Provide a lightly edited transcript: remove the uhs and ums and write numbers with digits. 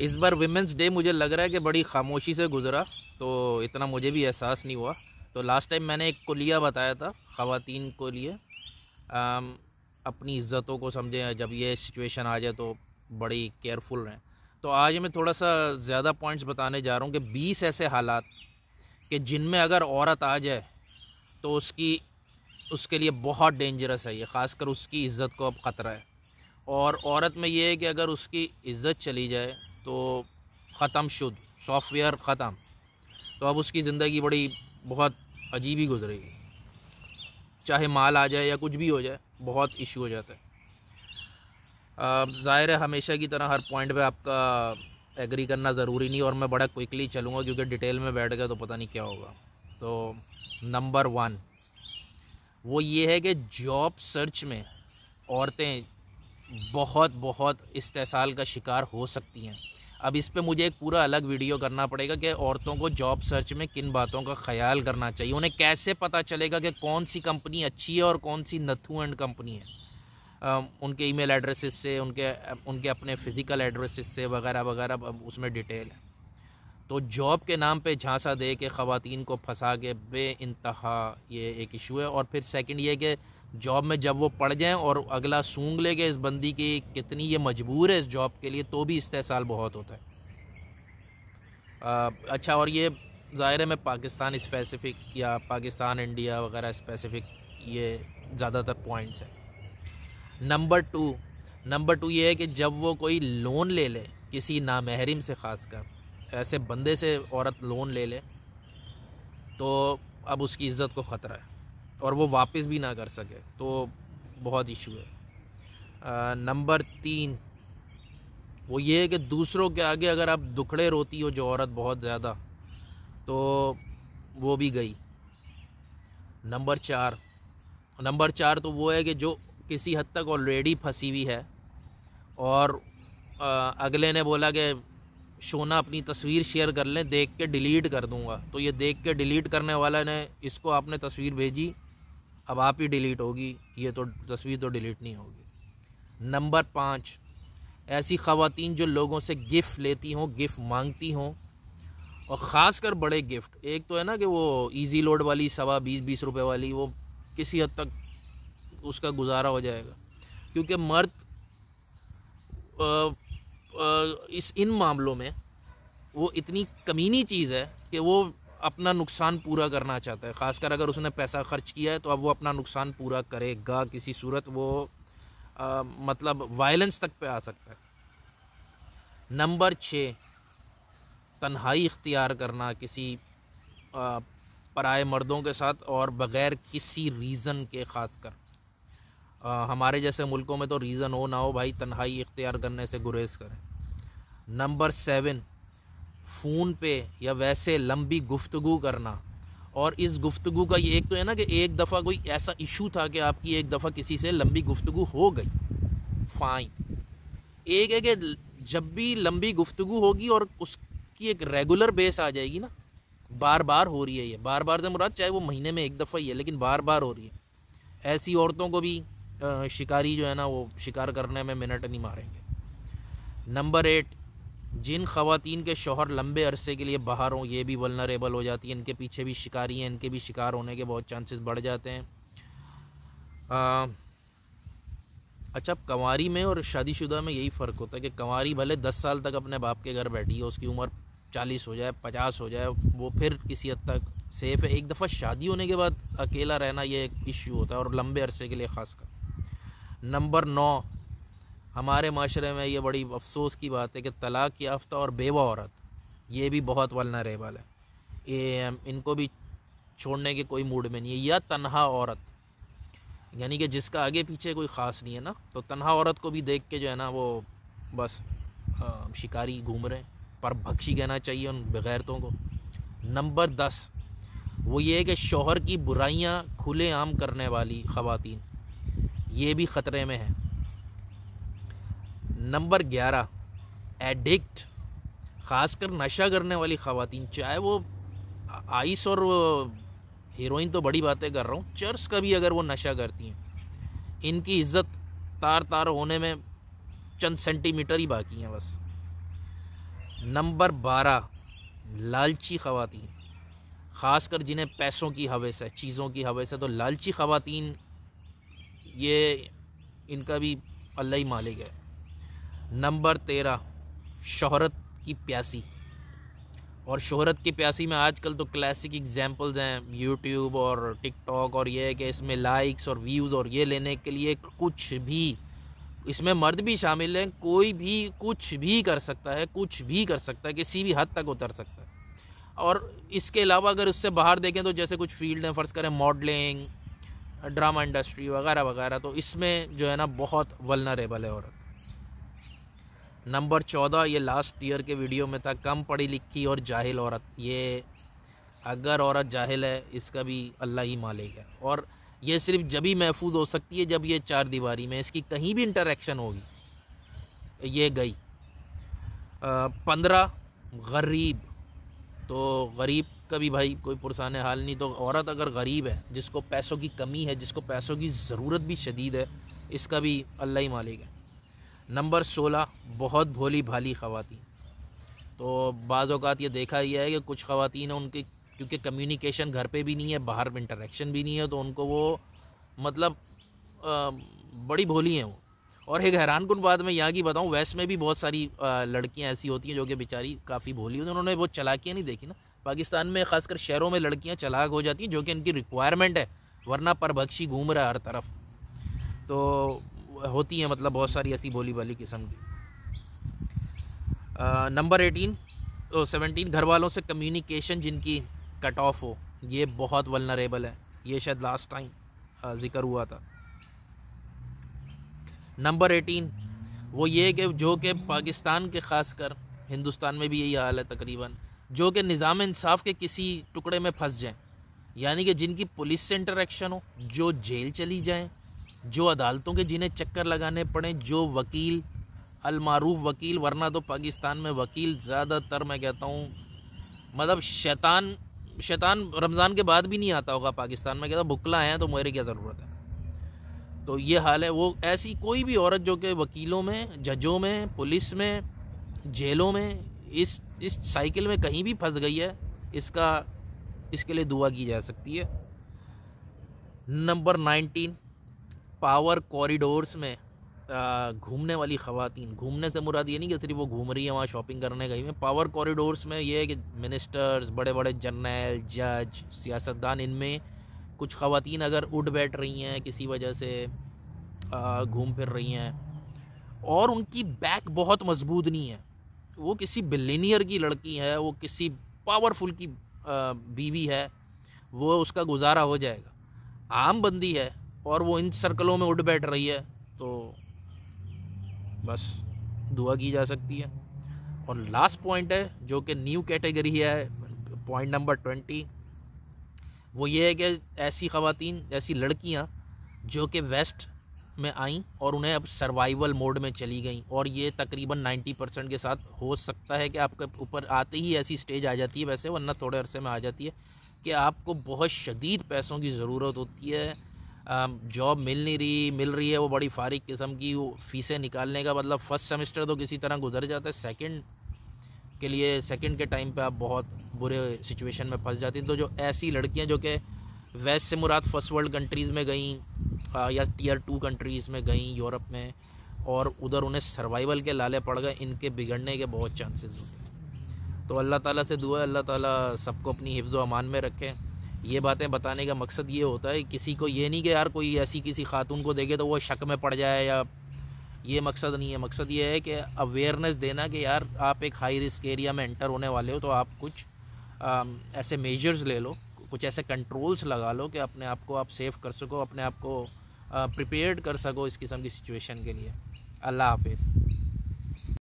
इस बार women's day मुझे लग रहा है कि बड़ी खामोशी से गुजरा, तो इतना मुझे भी एहसास नहीं हुआ। तो लास्ट टाइम मैंने एक कुलिया बताया था ख़वातीन को लिए, अपनी इज़्ज़तों को समझें, जब ये सिचुएशन आ जाए तो बड़ी केयरफुल रहें। तो आज मैं थोड़ा सा ज़्यादा पॉइंट्स बताने जा रहा हूँ कि 20 ऐसे हालात कि जिनमें अगर औरत आ जाए तो उसके लिए बहुत डेंजरस है ये, ख़ासकर उसकी इज़्ज़त को अब ख़तरा है। और औरत में ये है कि अगर उसकी इज़्ज़त चली जाए तो ख़त्म, शुद्ध सॉफ्टवेयर ख़त्म, तो अब उसकी ज़िंदगी बड़ी बहुत अजीब ही गुजरेगी। चाहे माल आ जाए या कुछ भी हो जाए, बहुत इशू हो जाता है। ज़ाहिर है हमेशा की तरह हर पॉइंट पे आपका एग्री करना ज़रूरी नहीं, और मैं बड़ा क्विकली चलूँगा क्योंकि डिटेल में बैठ गया तो पता नहीं क्या होगा। तो नंबर 1 वो ये है कि जॉब सर्च में औरतें बहुत इस्तेसाल का शिकार हो सकती हैं। अब इस पे मुझे एक पूरा अलग वीडियो करना पड़ेगा कि औरतों को जॉब सर्च में किन बातों का ख्याल करना चाहिए, उन्हें कैसे पता चलेगा कि कौन सी कंपनी अच्छी है और कौन सी नथू एंड कंपनी है। उनके ईमेल एड्रेसेस से, उनके अपने फ़िज़िकल एड्रेसेस से वगैरह वगैरह, उसमें डिटेल है। तो जॉब के नाम पे झांसा दे के ख़वातीन को फंसा के बेइंतहा ये एक इशू है। और फिर सेकंड ये कि जॉब में जब वो पड़ जाएं और अगला सूंघ ले कि इस बंदी की कितनी ये मजबूर है इस जॉब के लिए, तो भी इस्तेसाल बहुत होता है। अच्छा, और ये ज़ाहिर है मैं पाकिस्तान स्पेसिफ़िक या पाकिस्तान इंडिया वगैरह स्पेसिफ़िक ये ज़्यादातर पॉइंट्स हैं। नंबर टू ये है कि जब वो कोई लोन ले ले किसी नामहरिम से, ख़ासकर ऐसे बंदे से औरत लोन ले ले, तो अब उसकी इज़्ज़त को ख़तरा है और वो वापस भी ना कर सके, तो बहुत इशू है। नंबर 3 वो ये है कि दूसरों के आगे अगर आप दुखड़े रोती हो जो औरत बहुत ज़्यादा, तो वो भी गई। नंबर चार तो वो है कि जो किसी हद तक ऑलरेडी फंसी हुई है और अगले ने बोला कि शोना अपनी तस्वीर शेयर कर लें, देख के डिलीट कर दूंगा, तो ये देख के डिलीट करने वाला ने इसको आपने तस्वीर भेजी, अब आप ही डिलीट होगी, ये तो तस्वीर तो डिलीट नहीं होगी। नंबर 5 ऐसी ख़वातीन जो लोगों से गिफ्ट लेती हों, गिफ्ट मांगती हों, और ख़ासकर बड़े गिफ्ट। एक तो है ना कि वो इजी लोड वाली 20 रुपए वाली, वो किसी हद तक उसका गुजारा हो जाएगा, क्योंकि मर्द इन मामलों में वो इतनी कमीनी चीज़ है कि वो अपना नुकसान पूरा करना चाहता है। ख़ासकर अगर उसने पैसा खर्च किया है तो अब वो अपना नुकसान पूरा करेगा किसी सूरत, वो मतलब वायलेंस तक पे आ सकता है। नंबर 6 तन्हाई इख्तियार करना किसी पराए मर्दों के साथ और बग़ैर किसी रीज़न के। ख़ासकर हमारे जैसे मुल्कों में तो रीज़न हो ना हो भाई, तन्हाई इख्तियार करने से गुरेज करें। नंबर 7 फ़ोन पे या वैसे लंबी गुफ्तगू करना, और इस गुफ्तगू का ये एक तो है ना कि एक दफ़ा कोई ऐसा इशू था कि आपकी एक दफ़ा किसी से लंबी गुफ्तगू हो गई, फ़ाइन। एक है कि जब भी लंबी गुफ्तगू होगी और उसकी एक रेगुलर बेस आ जाएगी ना, बार बार हो रही है ये, बार बार से मुराद चाहे वो महीने में एक दफ़ा ही है, लेकिन बार बार हो रही है, ऐसी औरतों को भी शिकारी जो है ना वो शिकार करने में मिनट नहीं मारेंगे। नंबर 8 जिन ख़वातीन के शौहर लंबे अरसे के लिए बाहर हों, ये भी वल्नरेबल हो जाती हैं, इनके पीछे भी शिकारी हैं, इनके भी शिकार होने के बहुत चांसेस बढ़ जाते हैं। अच्छा, कंवारी में और शादीशुदा में यही फ़र्क होता है कि कंवारी भले 10 साल तक अपने बाप के घर बैठी है, उसकी उम्र 40 हो जाए, 50 हो जाए, वो फिर किसी हद तक सेफ़ है। एक दफ़ा शादी होने के बाद अकेला रहना ये एक इश्यू होता है, और लंबे अरसे के लिए ख़ासकर। नंबर 9 हमारे माशरे में ये बड़ी अफसोस की बात है कि तलाक याफ्ता और बेवा औरत ये भी बहुत वल्नरेबल है, ये इनको भी छोड़ने के कोई मूड में नहीं है। या तन्हा औरत, यानी कि जिसका आगे पीछे कोई ख़ास नहीं है ना, तो तन्हा औरत को भी देख के जो है ना वो बस शिकारी घूम रहे हैं, पर भक्षी कहना चाहिए उन बेगैरतों को। नंबर 10 वो ये है कि शौहर की बुराइयां खुलेआम करने वाली ख़वातीन, ये भी ख़तरे में है। नंबर 11 एडिक्ट, ख़ासकर नशा करने वाली ख़वातीन, चाहे वो आइस और हीरोइन तो बड़ी बातें कर रहा हूँ, चर्स का भी अगर वो नशा करती हैं, इनकी इज़्ज़त तार तार होने में चंद सेंटीमीटर ही बाकी हैं बस। नंबर 12, लालची ख़वातीन, ख़ासकर जिन्हें पैसों की हवस है, चीज़ों की हवस है, तो लालची ख़वातीन ये इनका भी अल्लाह ही मालिक है। नंबर 13, शोहरत की प्यासी। और शोहरत की प्यासी में आजकल तो क्लासिक एग्जांपल्स हैं यूट्यूब और टिकटॉक, और ये है कि इसमें लाइक्स और व्यूज़ और ये लेने के लिए कुछ भी, इसमें मर्द भी शामिल है, कोई भी कुछ भी कर सकता है, कुछ भी कर सकता है, किसी भी हद तक उतर सकता है। और इसके अलावा अगर उससे बाहर देखें तो जैसे कुछ फील्ड हैं, फ़र्ज़ करें मॉडलिंग, ड्रामा इंडस्ट्री वगैरह वगैरह, तो इसमें जो है ना बहुत वल्नरेबल है औरत। नंबर 14, ये लास्ट ईयर के वीडियो में था, कम पढ़ी लिखी और जाहिल औरत। ये अगर औरत जाहिल है इसका भी अल्लाह ही मालिक है, और ये सिर्फ जब ही महफूज हो सकती है जब ये 4 दीवारी में इसकी कहीं भी इंटरेक्शन होगी। ये गई। 15, गरीब। तो गरीब का भी भाई कोई पुरसाने हाल नहीं। तो औरत अगर गरीब है, जिसको पैसों की कमी है, जिसको पैसों की ज़रूरत भी शदीद है, इसका भी अल्लाह ही मालिक है। नंबर 16, बहुत भोली भाली ख़वातीन। तो बाज़ औक़ात ये देखा ही है कि कुछ ख़वातीन हैं, उनकी क्योंकि कम्युनिकेशन घर पे भी नहीं है, बाहर में इंटरेक्शन भी नहीं है, तो उनको वो मतलब बड़ी भोली हैं वो। और एक हैरानकुन बात मैं यहाँ की बताऊँ, वेस्ट में भी बहुत सारी लड़कियाँ ऐसी होती हैं जो कि बेचारी काफ़ी भोली होती हैं, उन्होंने वो चालाकियाँ नहीं देखी ना। पाकिस्तान में ख़ासकर शहरों में लड़कियाँ चालाक हो जाती हैं, जो कि इनकी रिक्वायरमेंट है, वरना परभक्षी घूम रहा है हर तरफ। तो होती हैं मतलब बहुत सारी ऐसी भोली भाली किस्म की। नंबर 17, घर वालों से कम्युनिकेशन जिनकी कट ऑफ हो, ये बहुत वल्नरेबल है। ये शायद लास्ट टाइम जिक्र हुआ था। नंबर 18, वो ये कि जो कि पाकिस्तान के ख़ासकर हिंदुस्तान में भी यही हाल है तकरीबन, जो कि निज़ाम इंसाफ के किसी टुकड़े में फंस जाएं, यानी कि जिनकी पुलिस से इंटरेक्शन हो, जो जेल चली जाएं, जो अदालतों के जिन्हें चक्कर लगाने पड़े, जो वकील अलमारूफ वकील, वरना तो पाकिस्तान में वकील ज़्यादातर मैं कहता हूँ मतलब शैतान रमज़ान के बाद भी नहीं आता होगा पाकिस्तान में, कहता बुकला हैं तो मेरी क्या ज़रूरत है। तो ये हाल है। वो ऐसी कोई भी औरत जो कि वकीलों में, जजों में, पुलिस में, जेलों में, इस साइकिल में कहीं भी फंस गई है, इसके लिए दुआ की जा सकती है। नंबर 19, पावर कॉरिडोर्स में घूमने वाली ख़वातीन। घूमने से मुराद ये नहीं कि सिर्फ वो घूम रही है वहाँ शॉपिंग करने गई है। पावर कॉरिडोर्स में ये है कि मिनिस्टर्स, बड़े बड़े जर्नल, जज, सियासतदान, इनमें कुछ ख़वातीन अगर उठ बैठ रही हैं किसी वजह से, घूम फिर रही हैं, और उनकी बैक बहुत मजबूत नहीं है, वो किसी बिलियनियर की लड़की है, वो किसी पावरफुल की बीवी है, वो उसका गुजारा हो जाएगा। आम बंदी है और वो इन सर्कलों में उठ बैठ रही है, तो बस दुआ की जा सकती है। और लास्ट पॉइंट है जो कि न्यू कैटेगरी है, पॉइंट नंबर 20, वो ये है कि ऐसी ख़वातीन, ऐसी लड़कियां जो कि वेस्ट में आईं और उन्हें अब सर्वाइवल मोड में चली गई, और ये तकरीबन 90% के साथ हो सकता है कि आपके ऊपर आते ही ऐसी स्टेज आ जाती है, वैसे वरना थोड़े अरसे में आ जाती है, कि आपको बहुत शदीद पैसों की ज़रूरत होती है, जॉब मिल रही है वो बड़ी फारिग किस्म की, वो फ़ीसें निकालने का मतलब फ़र्स्ट सेमेस्टर तो किसी तरह गुजर जाता है, सेकंड के टाइम पे आप बहुत बुरे सिचुएशन में फंस जाती हैं। तो जो ऐसी लड़कियां जो कि वेस्ट से मुराद फर्स्ट वर्ल्ड कंट्रीज़ में गई या टियर 2 कंट्रीज़ में गई यूरोप में, और उधर उन्हें सर्वाइवल के लाले पड़ गए, इनके बिगड़ने के बहुत चांसेस होते हैं। तो अल्लाह ताला से दुआ है अल्लाह ताला सबको अपनी हिफ्ज़ व अमान में रखे। ये बातें बताने का मकसद ये होता है, किसी को ये नहीं कि यार कोई ऐसी किसी खातून को देखे तो वो शक में पड़ जाए, या ये मकसद नहीं है। मकसद ये है कि अवेयरनेस देना कि यार आप एक हाई रिस्क एरिया में एंटर होने वाले हो, तो आप कुछ ऐसे मेजर्स ले लो, कुछ ऐसे कंट्रोल्स लगा लो कि अपने आप को आप सेफ कर सको, अपने आप को प्रिपेयर्ड कर सको इस किस्म की सिचुएशन के लिए। अल्लाह हाफिज़।